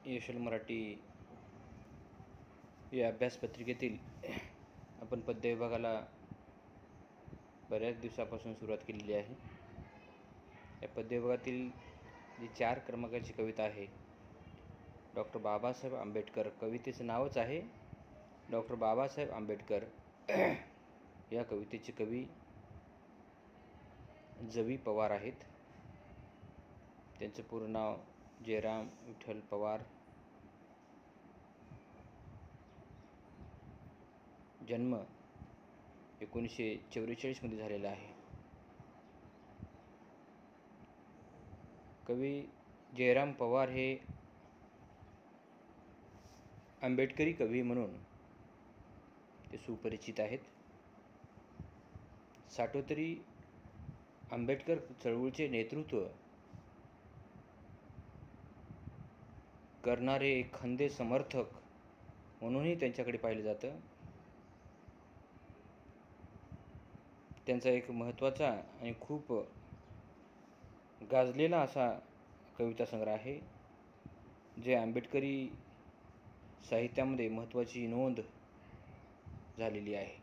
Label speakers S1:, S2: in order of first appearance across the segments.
S1: यशल मराठी या अभ्यासपत्रिकेतील आपण पद्य विभागाला बऱ्याच दिवसापासून सुरुवात केलेली आहे. या पद्य विभागातील जी 4 क्रमांकाची कविता आहे, डॉक्टर बाबासाहेब आंबेडकर. कवितेचं नावच आहे डॉक्टर बाबासाहेब आंबेडकर. या कवितेचे कवी जवी पवार आहेत. त्यांचं पूर्ण नाव जयराम विठ्ठल पवार. जन्म 1944 मध्ये झालेला आहे. कवी जयराम पवार हे आंबेडकरी कवी म्हणून ते सुपरिचित आहेत. साठोतरी आंबेडकर चळवळीचे नेतृत्व करणारे एक खंदे समर्थक म्हणूनही त्यांच्याकडे पाहिलं जातं. त्यांचा एक महत्त्वाचा आणि खूप गाजलेला असा कविता संग्रह आहे, जे आंबेडकरी साहित्यामध्ये महत्त्वाची नोंद झालेली आहे.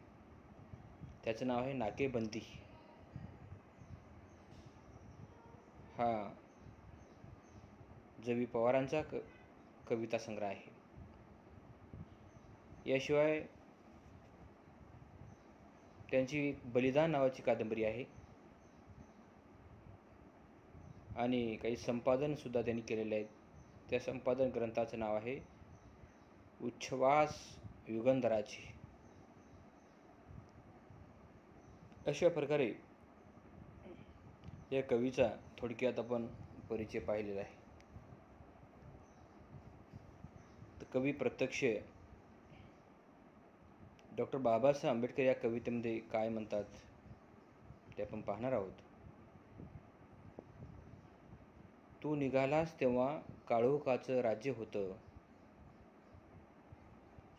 S1: त्याचं नाव आहे नाकेबंदी. हा जवी पवारांचा कविता संग्रह आहे. याशिवाय त्यांची बलिदान नावाची कादंबरी आहे आणि काही संपादनसुद्धा त्यांनी केलेले आहेत. त्या संपादन ग्रंथाचं नाव आहे उच्छ्वास युगंधराचे. अशा प्रकारे या कवीचा थोडक्यात आपण परिचय पाहिलेला आहे. तर कवी प्रत्यक्ष डॉक्टर बाबासाहेब आंबेडकर या कवितेमध्ये काय म्हणतात ते आपण पाहणार आहोत. तू निघालास तेव्हा काळोखाचं राज्य होतं,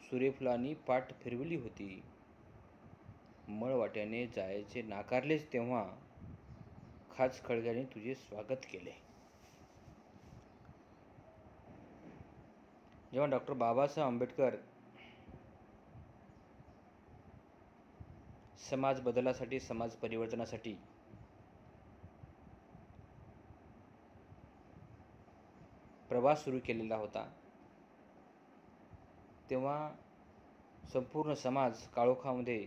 S1: सूर्यफुलांनी पाठ फिरवली होती, मळवाट्याने जायचे नाकारलेच तेव्हा खाच खळग्याने तुझे स्वागत केले. जेव्हा डॉक्टर बाबासाहेब आंबेडकर समाज बदलासाठी, समाज परिवर्तनासाठी प्रवास सुरू केलेला होता, तेव्हा संपूर्ण समाज काळोखामध्ये,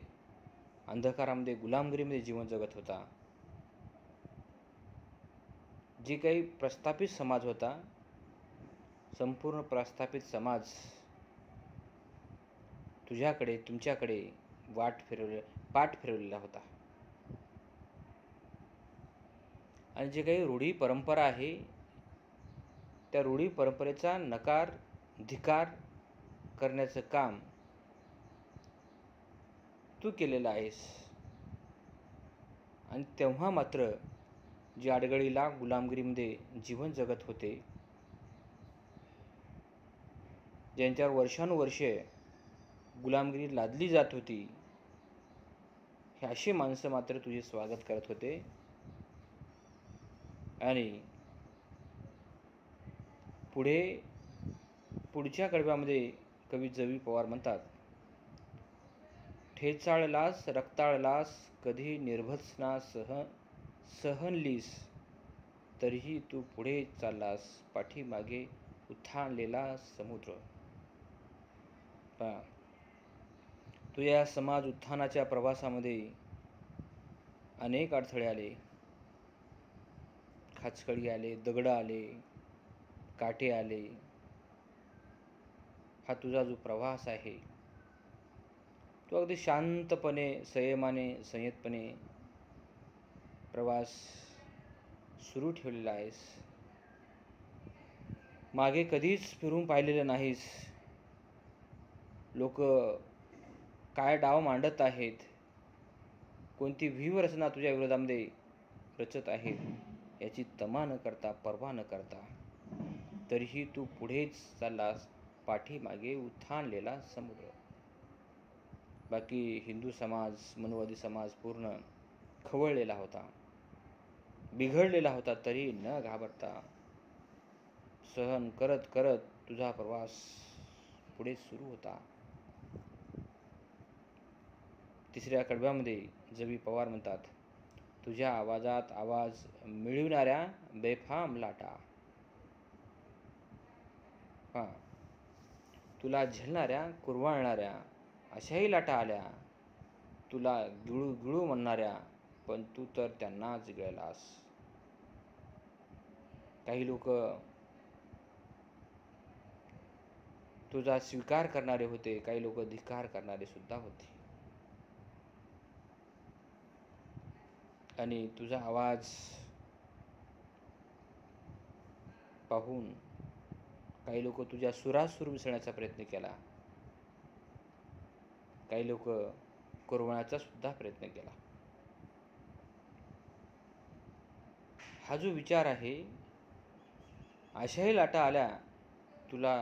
S1: अंधकारामध्ये, गुलामगिरीमध्ये जीवन जगत होता. जे काही प्रस्थापित समाज होता, संपूर्ण प्रस्थापित समाज तुझ्याकडे, तुमच्याकडे पाठ फिरवलेला होता. आणि जे काही रूढी परंपरा आहे, त्या रूढी परंपरेचा धिक्कार करण्याचं काम तू केलेलं आहेस. आणि तेव्हा मात्र जे आडगळीला गुलामगिरीमध्ये जीवन जगत होते, ज्यांच्यावर वर्षानुवर्षे गुलामगिरी लादली जात होती, हे अशी माणसं मात्र तुझे स्वागत करत होते. आणि पुढच्या कडव्यामध्ये कवी जवी पवार म्हणतात, ठेचाळलास, रक्ताळलास, कधी निर्भत्सना सहनलीस, तरीही तू पुढे चाललास, पाठीमागे उथाणलेला समुद्र. तुझ्या समाज उत्थानाच्या प्रवासामध्ये अनेक अडथळे आले, खाचखळगे आले, दगड आले, काटे आले. हा तुझा जो प्रवास आहे, तू अगदी शांतपणे, संयमाने, संयतपणे प्रवास सुरू ठेवलेला आहेस. मागे कधीच फिरून पाहिलेलं नाहीस. लोक काय डाव मांडत आहेत, कोणती व्यूहरचना तुझ्या विरोधामध्ये रचत आहेत, याची तमा न करता, पर्वा न करता, तरीही तू पुढेच चाललास, पाठीमागे उथाणलेला समुद्र. बाकी हिंदू समाज, मनुवादी समाज पूर्ण खवळलेला होता, बिघडलेला होता, तरी न घाबरता सहन करत करत तुझा प्रवास पुढे सुरू होता. तिसऱ्या कडव्यामध्ये जवी पवार म्हणतात, तुझ्या आवाजात आवाज मिळविणाऱ्या बेफाम लाटा, तुला झेलणाऱ्या कुरवाळणाऱ्या अशाही लाटा आल्या. तुला गिळू गिळू म्हणणाऱ्या, पण तू तर त्यांनाच गिळलास. काही लोक तुझा स्वीकार करणारे होते, काही लोक धिक्कार करणारे सुद्धा होते. आणि तुझा आवाज पाहून काही लोक तुझ्या सुरात सूर मिसळण्याचा प्रयत्न केला, काही लोक कुरवण्याचा सुद्धा प्रयत्न केला. हा जो विचार आहे, अशाही लाटा आल्या तुला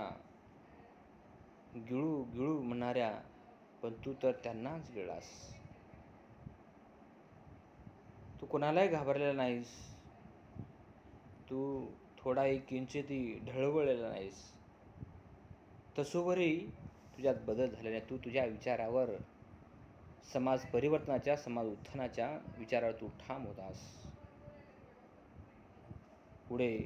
S1: गिळू गिळू म्हणणाऱ्या, पण तू तर त्यांनाच गिळलास. तू कोणालाही घाबरलेला नाहीस, तू थोडाही किंचितही ढळवळलेला नाहीस. तसोवरही तुझ्यात बदल झालेला नाही. तू तुझ्या विचारावर, समाज परिवर्तनाच्या, समाज उत्थानाच्या विचारावर तू ठाम होतास. पुढे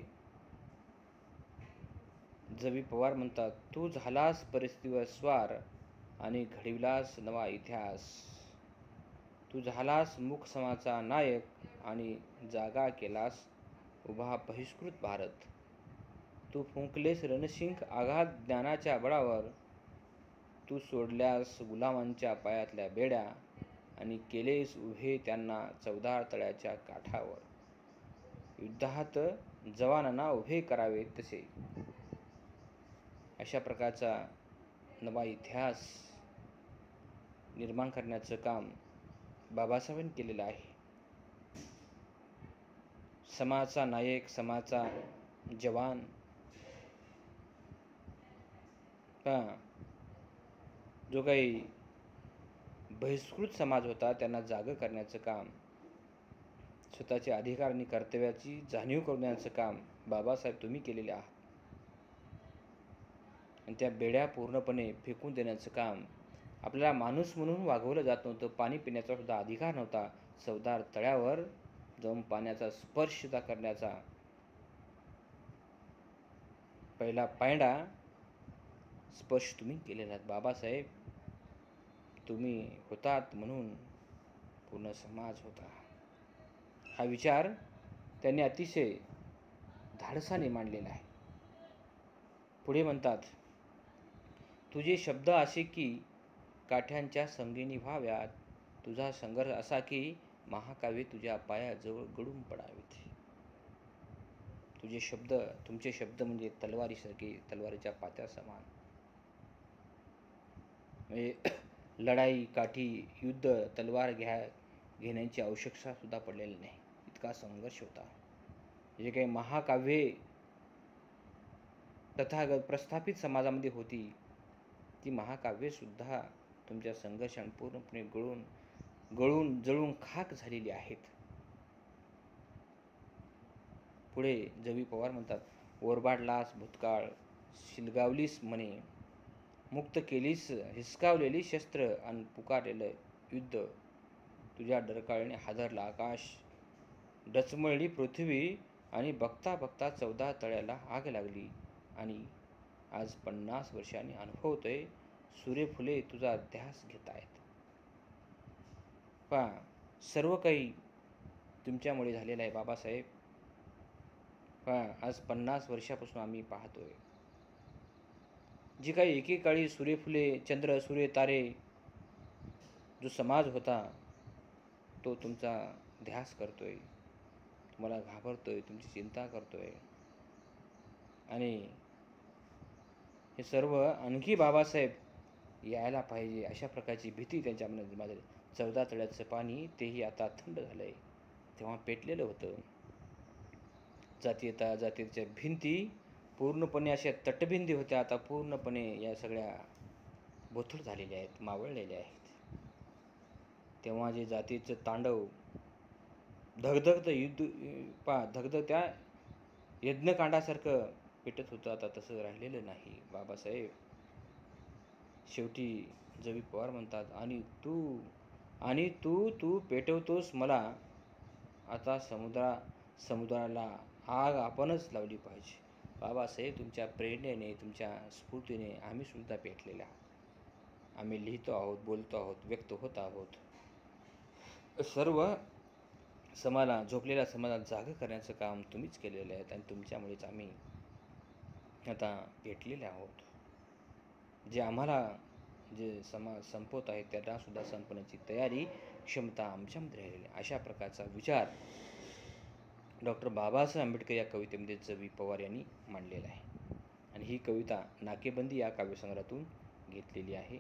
S1: जवी पवार म्हणतात, तू झालास परिस्थितीवर स्वार आणि घडविलास नवा इतिहास. तू झालास मूक समाजाचा नायक आणि जागा केलास उभा बहिष्कृत भारत. तू फुंकलेस रणशिंख आघात ज्ञानाच्या बळावर. तू सोडल्यास गुलामांच्या पायातल्या बेड्या आणि केलेस उभे त्यांना चवदार तळ्याच्या काठावर. युद्धात जवानांना उभे करावे तसे. अशा प्रकारचा नवा इतिहास निर्माण करण्याचं काम बाबासाहेबांनी केलेलं आहे. समाजाचा नायक, समाजाचा जवान, जो काही बहिष्कृत समाज होता त्यांना जाग करण्याचं काम, स्वतःचे अधिकार आणि कर्तव्याची जाणीव करून देण्याचं काम बाबासाहेब तुम्ही केलेले आहात. आणि त्या बेड्या पूर्णपणे फेकून देण्याचं काम. आपल्याला माणूस म्हणून वागवलं जात नव्हतं, पाणी पिण्याचा सुद्धा अधिकार नव्हता. चवदार तळ्यावर जाऊन पाण्याचा स्पर्श सुद्धा करण्याचा पहिला पायंडा स्पर्श तुम्ही केलेला आहे. बाबासाहेब तुम्ही होतात म्हणून पूर्ण समाज होता. हा विचार त्यांनी अतिशय धाडसाने मांडलेला आहे. पुढे म्हणतात, तुझे शब्द असे की काठ्यांच्या संगीनी व्हाव्यात. तुझा संघर्ष असा की महाकाव्ये तुझ्या पायाजवळ गळून पडावेत. तुझे शब्द, तुमचे शब्द म्हणजे तलवारीसारखे, तलवारीच्या पात्या समान. म्हणजे लढाई, काठी, युद्ध, तलवार घेण्याची आवश्यकता सुद्धा पडलेली नाही, इतका संघर्ष होता. जे काही महाकाव्ये तथागत प्रस्थापित समाजामध्ये होती, ती महाकाव्ये सुद्धा तुमच्या संघर्षाने पूर्णपणे गळून जळून खाक झालेली आहेत. पुढे जवी पवार म्हणतात, ओरबाडलास भूतकाळ, शिलगावलीस म्हणे, मुक्त केलीस हिसकावलेली शस्त्र आणि पुकारलेलं युद्ध. तुझ्या डरकाळीने हादरला आकाश, डचमळली पृथ्वी आणि बघता बघता चवदार तळ्याला आग लागली. आणि आज 50 वर्षांनी अनुभवतोय, सूर्यफुले तुझा ध्यास घेत आहेत. पहा, सर्व काही तुमच्यामुळे झालेलं आहे बाबासाहेब. पहा, आज 50 वर्षापासून आम्ही पाहतोय, जी काही एकेकाळी सूर्यफुले, चंद्र, सूर्य, तारे जो समाज होता, तो तुमचा ध्यास करतोय, तुम्हाला घाबरतोय, तुमची चिंता करतोय. आणि हे सर्व आणखी बाबासाहेब यायला पाहिजे अशा प्रकारची भीती त्यांच्या मनात निर्माण झाली. चवदार तळ्याचं पाणी तेही आता थंड झालंय, तेव्हा पेटलेलं होतं. जातीच्या भिंती पूर्णपणे अशा तटभिंती होत्या, आता पूर्णपणे या सगळ्या बोथट झालेल्या आहेत, मावळलेल्या आहेत. तेव्हा जे जातीचं तांडव, धगधगतं युद्ध, धगधगत्या यज्ञकांडासारखं पेटत होतं आता तसं राहिलेलं नाही बाबासाहेब. शेवटी जवी पवार म्हणतात, आणि तू तू पेटवतोस मला. आता समुद्राला आग आपणच लावली पाहिजे. बाबासाहेब, तुमच्या प्रेरणेने, तुमच्या स्फूर्तीने आम्ही सुद्धा पेटलेले आहोत. आम्ही लिहितो आहोत, बोलतो आहोत, व्यक्त होत आहोत. सर्व झोपलेल्या समाजाला जागं करण्याचं काम तुम्हीच केलेलं आहे आणि तुमच्यामुळेच आम्ही आता पेटलेले आहोत. जे समाज संपवत आहे त्यांना सुद्धा संपवण्याची तयारी, क्षमता आमच्यामध्ये राहिलेली आहे. अशा प्रकारचा विचार डॉक्टर बाबासाहेब आंबेडकर या कवितेमध्ये जवी पवार यांनी मांडलेला आहे. आणि ही कविता नाकेबंदी या काव्यसंग्रहातून घेतलेली आहे.